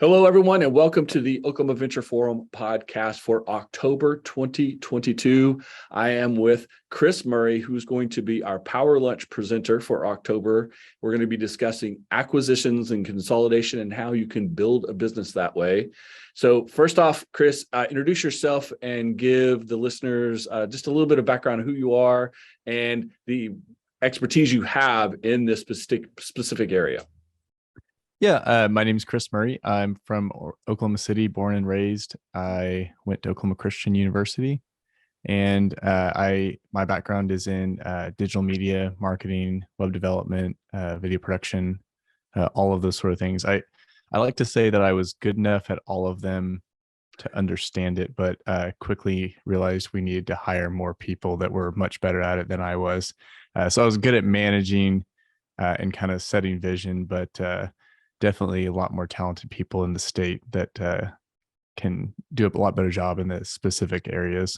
Hello, everyone, and welcome to the Oklahoma Venture Forum podcast for October 2022. I am with Kris Murray, who's going to be our Power Lunch presenter for October. We're going to be discussing acquisitions and consolidation and how you can build a business that way. So first off, Kris, introduce yourself and give the listeners just a little bit of background on who you are and the expertise you have in this specific area. Yeah, my name is Kris Murray. I'm from Oklahoma City, born and raised. I went to Oklahoma Christian University, and my background is in digital media, marketing, web development, video production, all of those sort of things. I like to say that I was good enough at all of them to understand it, but quickly realized we needed to hire more people that were much better at it than I was. So I was good at managing and kind of setting vision, but definitely a lot more talented people in the state that can do a lot better job in the specific areas.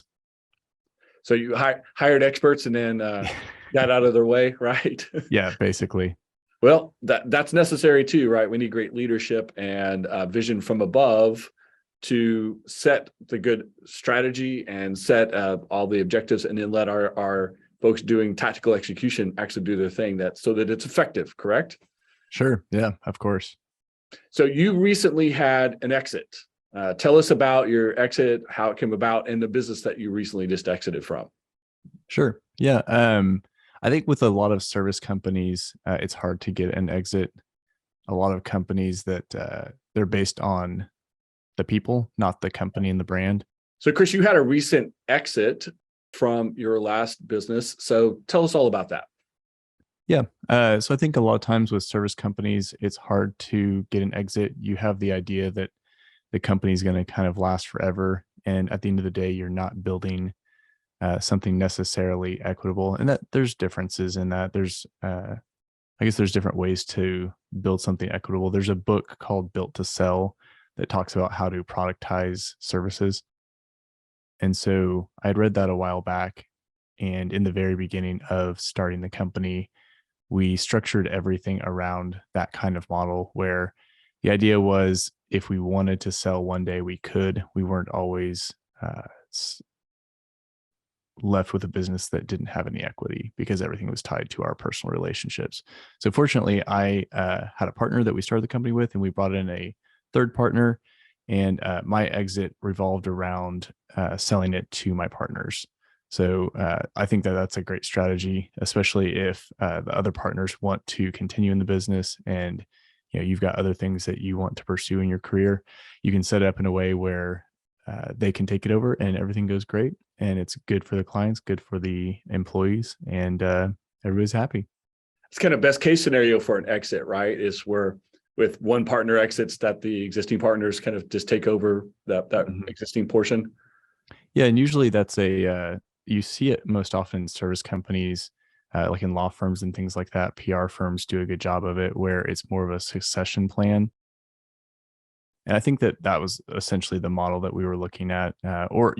So you hired experts and then got out of their way, right? Yeah, basically. Well, that's necessary too, right? We need great leadership and vision from above to set the good strategy and set all the objectives, and then let our folks doing tactical execution actually do their thing so that it's effective, correct? Sure. Yeah, of course. So you recently had an exit. Tell us about your exit, how it came about, and the business that you recently just exited from. Sure. Yeah. I think with a lot of service companies, it's hard to get an exit. A lot of companies that they're based on the people, not the company and the brand. So Kris, you had a recent exit from your last business. So tell us all about that. Yeah. So I think a lot of times with service companies, it's hard to get an exit. You have the idea that the company is going to kind of last forever. And at the end of the day, you're not building something necessarily equitable. And that there's differences in that. I guess there's different ways to build something equitable. There's a book called Built to Sell that talks about how to productize services. And so I'd read that a while back. And in the very beginning of starting the company, we structured everything around that kind of model where the idea was if we wanted to sell one day, we could. We weren't always left with a business that didn't have any equity because everything was tied to our personal relationships. So fortunately, I had a partner that we started the company with, and we brought in a third partner. And my exit revolved around selling it to my partners. So I think that that's a great strategy, especially if the other partners want to continue in the business and you've got other things that you want to pursue in your career. You can set it up in a way where they can take it over and everything goes great, and it's good for the clients, good for the employees, and everybody's happy. It's kind of best case scenario for an exit, right? Is where with one partner exits, that the existing partners kind of just take over that existing portion. Yeah, and usually that's you see it most often in service companies, like in law firms and things like that. PR firms do a good job of it, where it's more of a succession plan. And I think that was essentially the model that we were looking at. Or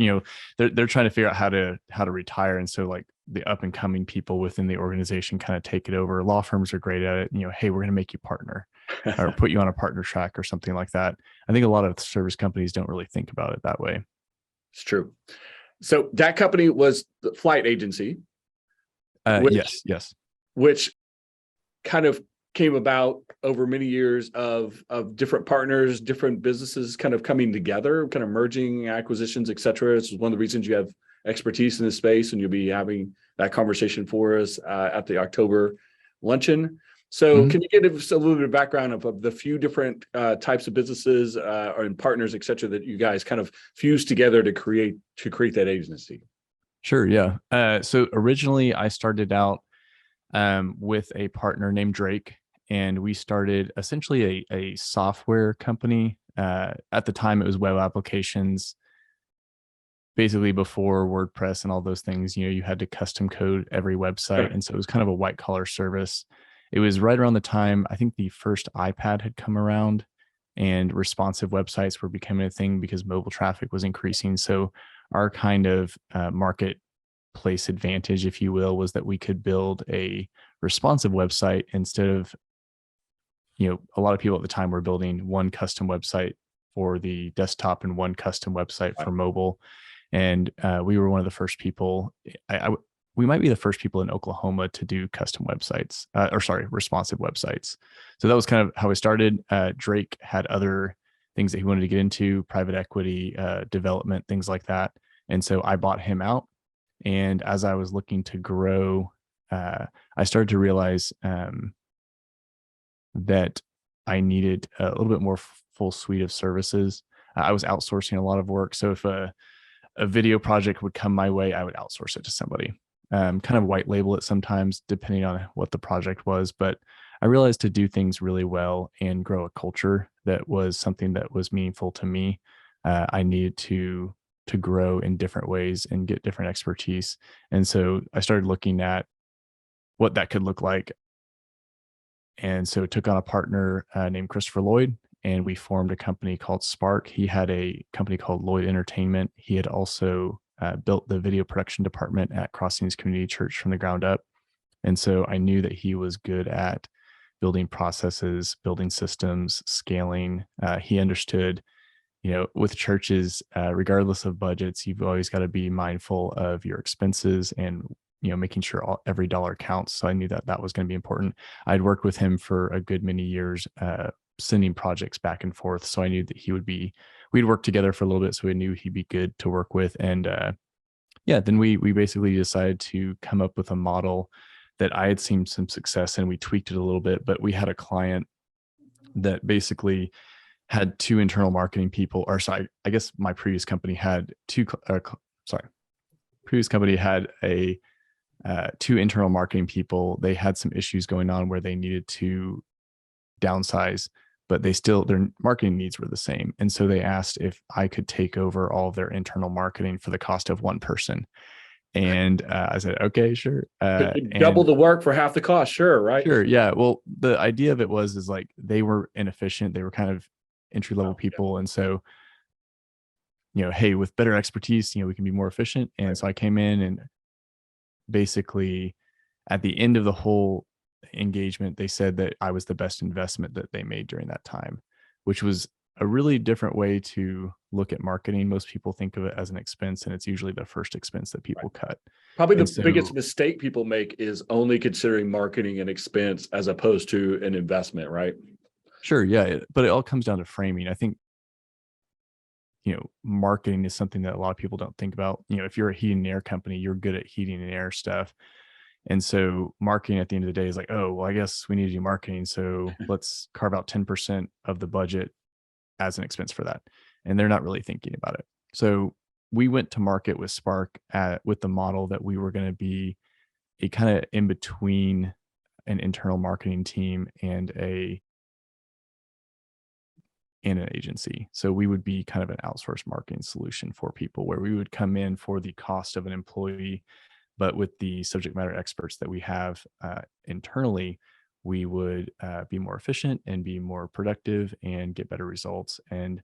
they're trying to figure out how to retire, and so like the up and coming people within the organization kind of take it over. Law firms are great at it. Hey, we're going to make you partner, or put you on a partner track or something like that. I think a lot of service companies don't really think about it that way. It's true. So that company was the flight agency. Yes. Which kind of came about over many years of different partners, different businesses kind of coming together, kind of merging, acquisitions, et cetera. This is one of the reasons you have expertise in this space, and you'll be having that conversation for us at the October luncheon. So can you give us a little bit of background of the few different types of businesses and partners, et cetera, that you guys kind of fused together to create that agency? Sure. Yeah. So originally I started out with a partner named Drake, and we started essentially a software company. At the time, it was web applications. Basically, before WordPress and all those things, you had to custom code every website, and so it was kind of a white collar service. It was right around the time I think the first iPad had come around, and responsive websites were becoming a thing because mobile traffic was increasing. So our kind of marketplace advantage, if you will, was that we could build a responsive website instead of a lot of people at the time were building one custom website for the desktop and one custom website for mobile. And we were one of the first people. We might be the first people in Oklahoma to do custom websites, responsive websites. So that was kind of how we started. Drake had other things that he wanted to get into, private equity, development, things like that. And so I bought him out. And as I was looking to grow, I started to realize that I needed a little bit more full suite of services. I was outsourcing a lot of work. So if a video project would come my way, I would outsource it to somebody. Kind of white label it sometimes, depending on what the project was. But I realized to do things really well and grow a culture that was something that was meaningful to me, I needed to grow in different ways and get different expertise. And so I started looking at what that could look like. And so took on a partner named Christopher Lloyd, and we formed a company called Spark. He had a company called Lloyd Entertainment. He had also built the video production department at Crossings Community Church from the ground up. And so I knew that he was good at building processes, building systems, scaling. He understood, with churches, regardless of budgets, you've always got to be mindful of your expenses and making sure every dollar counts. So I knew that that was going to be important. I'd worked with him for a good many years, sending projects back and forth. So I knew that we'd worked together for a little bit. So I knew he'd be good to work with. And then we basically decided to come up with a model that I had seen some success in. We tweaked it a little bit, but we had a client that basically had two internal marketing people, I guess my previous company had two internal marketing people. They had some issues going on where they needed to downsize, but their marketing needs were the same. And so they asked if I could take over all of their internal marketing for the cost of one person. And I said, okay, sure. Double the work for half the cost. Sure. Right. Sure. Yeah. Well, the idea of it is like, they were inefficient. They were kind of entry-level people. And so, hey, with better expertise, we can be more efficient. And so I came in, and basically at the end of the whole engagement, they said that I was the best investment that they made during that time, which was a really different way to look at marketing. Most people think of it as an expense, and it's usually the first expense that people cut. Probably the biggest mistake people make is only considering marketing an expense as opposed to an investment, right? Sure. Yeah. But it all comes down to framing. I think, marketing is something that a lot of people don't think about. If you're a heating and air company, you're good at heating and air stuff. And so marketing at the end of the day is like, oh, well, I guess we need to do marketing. So let's carve out 10% of the budget as an expense for that. And they're not really thinking about it. So we went to market with Spark with the model that we were going to be a kind of in between an internal marketing team and an agency. So we would be kind of an outsourced marketing solution for people, where we would come in for the cost of an employee, but with the subject matter experts that we have internally, we would be more efficient and be more productive and get better results. And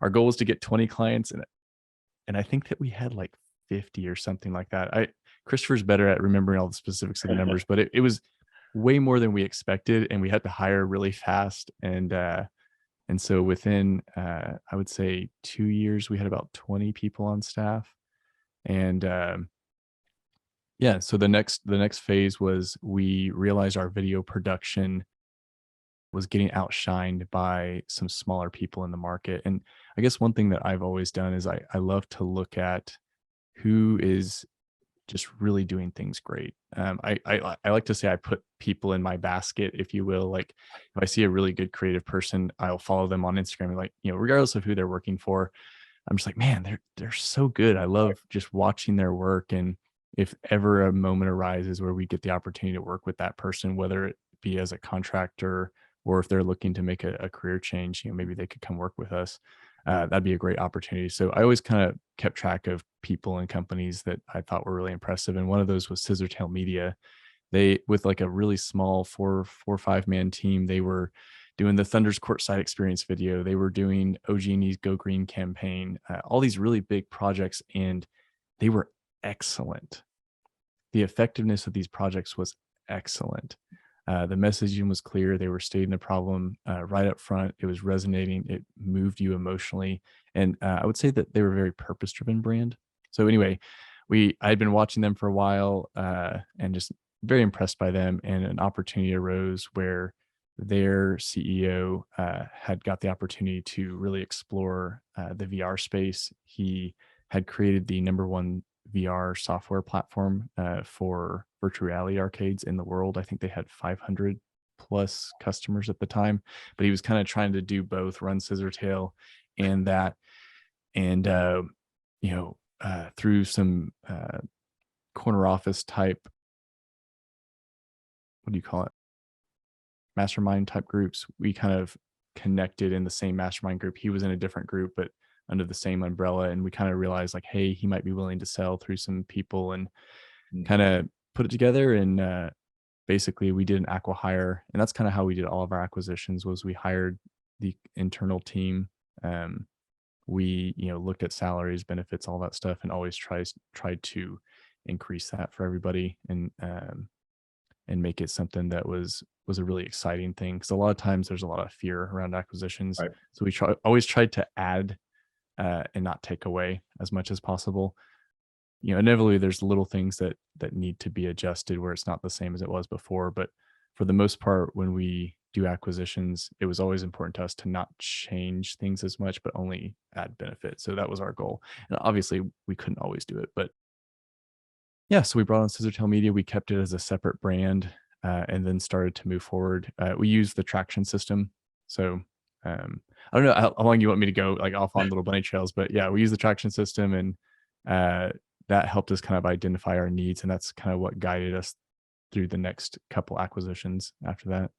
our goal was to get 20 clients. And I think that we had like 50 or something like that. Christopher's better at remembering all the specifics of the numbers, but it was way more than we expected. And we had to hire really fast. And so within, I would say 2 years, we had about 20 people on staff. And so the next phase was, we realized our video production was getting outshined by some smaller people in the market. And I guess one thing that I've always done is I love to look at who is just really doing things great. I like to say I put people in my basket, if you will. Like, if I see a really good creative person, I'll follow them on Instagram, and like, regardless of who they're working for, I'm just like, man, they're so good. I love just watching their work. And if ever a moment arises where we get the opportunity to work with that person, whether it be as a contractor or if they're looking to make a career change, maybe they could come work with us. That'd be a great opportunity. So I always kind of kept track of people and companies that I thought were really impressive. And one of those was Scissortail Media. They, with like a really small four or 5 man team, they were doing the Thunder's courtside experience video. They were doing OG&E's Go Green campaign, all these really big projects, and they were excellent. The effectiveness of these projects was excellent. The messaging was clear. They were stating the problem right up front. It was resonating. It moved you emotionally. And I would say that they were a very purpose-driven brand. So anyway, I had been watching them for a while and just very impressed by them. And an opportunity arose where their CEO had got the opportunity to really explore the VR space. He had created the number one VR software platform for virtual reality arcades in the world. I think they had 500 plus customers at the time, but he was kind of trying to do both, run Scissortail and that. And, through some corner office type, what do you call it? Mastermind type groups, we kind of connected in the same mastermind group. He was in a different group, but under the same umbrella. And we kind of realized like, hey, he might be willing to sell through some people, and kind of put it together. And basically we did an acqui-hire, and that's kind of how we did all of our acquisitions. Was we hired the internal team. We, looked at salaries, benefits, all that stuff, and always tried to increase that for everybody, and make it something that was a really exciting thing. Because a lot of times there's a lot of fear around acquisitions. Right. So we always tried to add and not take away as much as possible. Inevitably there's little things that need to be adjusted where it's not the same as it was before. But for the most part, when we do acquisitions, it was always important to us to not change things as much, but only add benefit. So that was our goal. And obviously we couldn't always do it, but yeah, so we brought on Scissortail Media. We kept it as a separate brand, and then started to move forward. We use the traction system. So I don't know how long you want me to go, like off on little bunny trails, but yeah, we use the traction system, and that helped us kind of identify our needs. And that's kind of what guided us through the next couple acquisitions after that.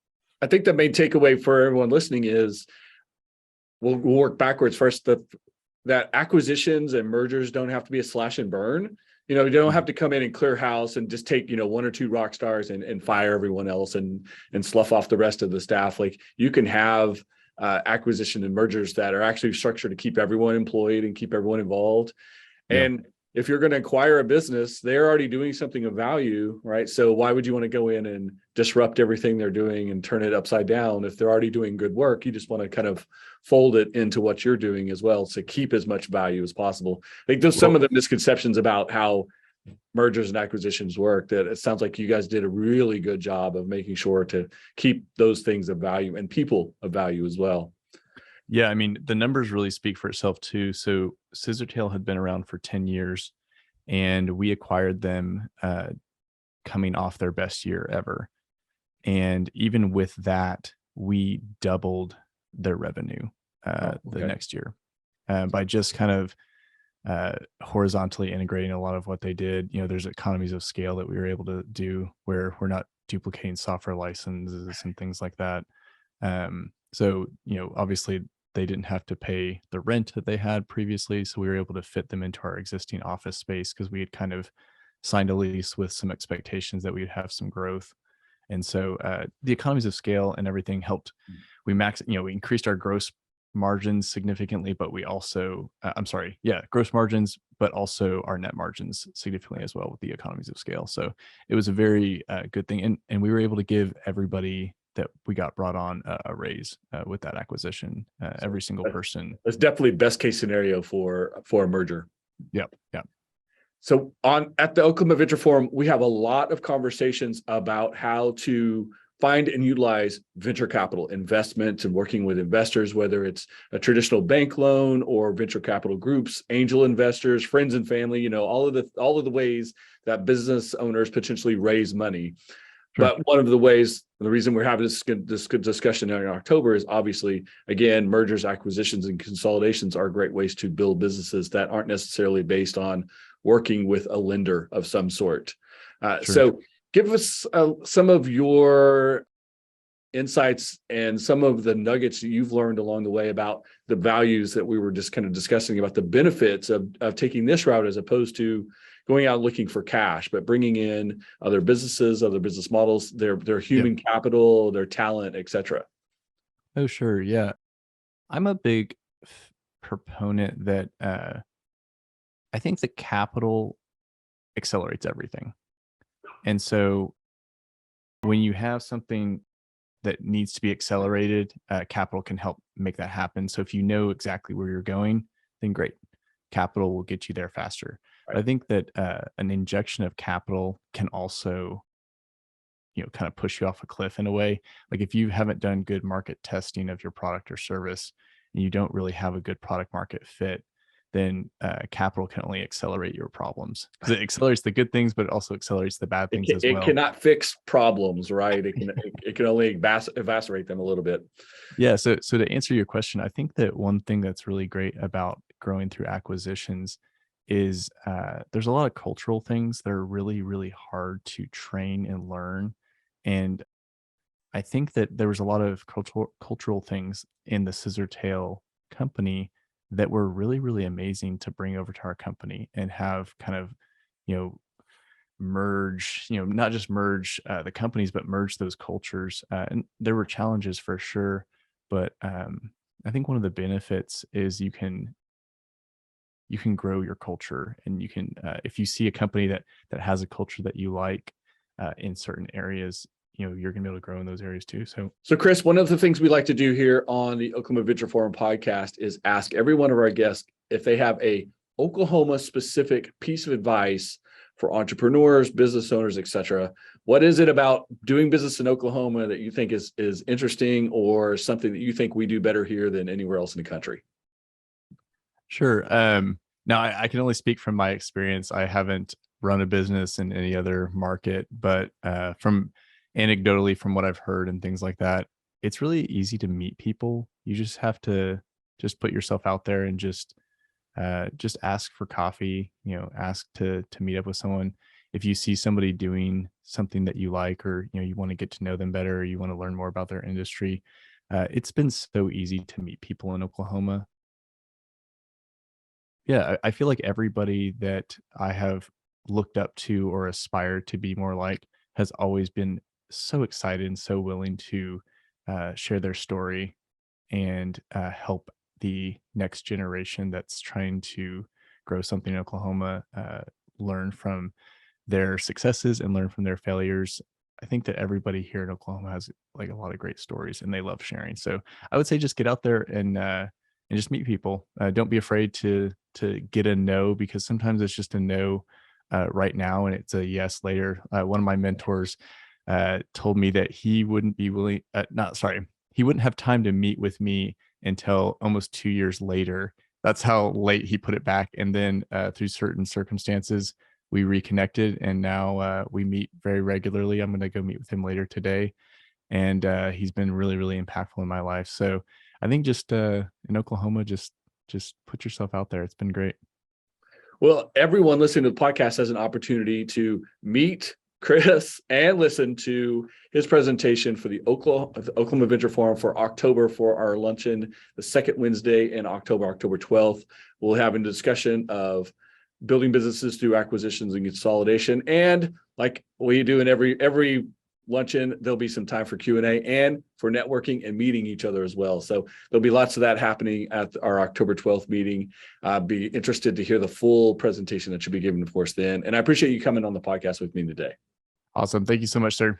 I think the main takeaway for everyone listening is we'll work backwards first. That acquisitions and mergers don't have to be a slash and burn. You don't have to come in and clear house and just take, one or two rock stars and fire everyone else and slough off the rest of the staff. Like, you can have acquisition and mergers that are actually structured to keep everyone employed and keep everyone involved. Yeah. And if you're going to acquire a business, they're already doing something of value, right? So why would you want to go in and disrupt everything they're doing and turn it upside down? If they're already doing good work, you just want to kind of fold it into what you're doing as well, to keep as much value as possible. I think there's some of the misconceptions about how mergers and acquisitions work, that it sounds like you guys did a really good job of making sure to keep those things of value and people of value as well. Yeah, I mean, the numbers really speak for itself too. So Scissortail had been around for 10 years, and we acquired them coming off their best year ever. And even with that, we doubled their revenue the next year by just kind of horizontally integrating a lot of what they did. There's economies of scale that we were able to do where we're not duplicating software licenses and things like that. So, obviously they didn't have to pay the rent that they had previously. So we were able to fit them into our existing office space, because we had kind of signed a lease with some expectations that we'd have some growth. And so the economies of scale and everything helped. We increased our gross margins significantly, but we also, gross margins, but also our net margins significantly as well with the economies of scale. So it was a very good thing. And we were able to give everybody that we got brought on a raise with that acquisition. Every single person. That's definitely best case scenario for a merger. Yep. So at the Oklahoma Venture Forum, we have a lot of conversations about how to find and utilize venture capital investments and working with investors, whether it's a traditional bank loan or venture capital groups, angel investors, friends and family, all of the ways that business owners potentially raise money. Sure. But one of the ways, the reason we're having this good discussion in October is obviously, again, mergers, acquisitions, and consolidations are great ways to build businesses that aren't necessarily based on working with a lender of some sort. Sure. So give us some of your insights and some of the nuggets that you've learned along the way about the values that we were just kind of discussing, about the benefits of taking this route as opposed to going out looking for cash, but bringing in other businesses, other business models, their human capital, their talent, et cetera. Oh, sure. Yeah. I'm a big proponent that I think the capital accelerates everything. And so When you have something that needs to be accelerated, capital can help make that happen. So if you know exactly where you're going, then great. Capital will get you there faster. But I Right. think that an injection of capital can also, kind of push you off a cliff in a way. Like if you haven't done good market testing of your product or service and you don't really have a good product market fit, then capital can only accelerate your problems because it accelerates the good things, but it also accelerates the bad things as It well. cannot fix problems, right? It can only evaporate them a little bit. Yeah. So to answer your question, I think that one thing that's really great about growing through acquisitions is there's a lot of cultural things that are really, really hard to train and learn. And I think that there was a lot of cultural things in the Scissor Tail company that were really, really amazing to bring over to our company and have kind of, you know, merge, not just merge the companies, but merge those cultures. And there were challenges for sure, but I think one of the benefits is you can grow your culture, and you can if you see a company that has a culture that you like in certain areas, you're gonna be able to grow in those areas too. So, Kris, one of the things we like to do here on the Oklahoma Venture Forum podcast is ask every one of our guests if they have a Oklahoma specific piece of advice for entrepreneurs, business owners, etc. What is it about doing business in Oklahoma that you think is interesting, or something that you think we do better here than anywhere else in the country? Sure. Now I can only speak from my experience. I haven't run a business in any other market, but from anecdotally from what I've heard and things like that, it's really easy to meet people. You just have to just put yourself out there and just ask for coffee, ask to meet up with someone. If you see somebody doing something that you like, or you want to get to know them better, or you want to learn more about their industry, it's been so easy to meet people in Oklahoma. Yeah, I feel like everybody that I have looked up to or aspired to be more like has always been so excited and so willing to share their story and help the next generation that's trying to grow something in Oklahoma learn from their successes and learn from their failures. I think that everybody here in Oklahoma has like a lot of great stories and they love sharing. So I would say just get out there and just meet people. Don't be afraid to get a no, because sometimes it's just a no right now and it's a yes later. One of my mentors told me that he wouldn't be willing, not sorry, he wouldn't have time to meet with me until almost 2 years later. That's how late he put it back. And then through certain circumstances, we reconnected, and now we meet very regularly. I'm going to go meet with him later today, and he's been really, really impactful in my life. So I think just in Oklahoma, just put yourself out there. It's been great. Well, everyone listening to the podcast has an opportunity to meet Kris and listen to his presentation for the Oklahoma Venture Forum for October, for our luncheon, the second Wednesday in October, October 12th. We'll have a discussion of building businesses through acquisitions and consolidation. And like we do in every luncheon, there'll be some time for Q&A and for networking and meeting each other as well. So there'll be lots of that happening at our October 12th meeting. Be interested to hear the full presentation that should be given, of course, then. And I appreciate you coming on the podcast with me today. Awesome. Thank you so much, sir.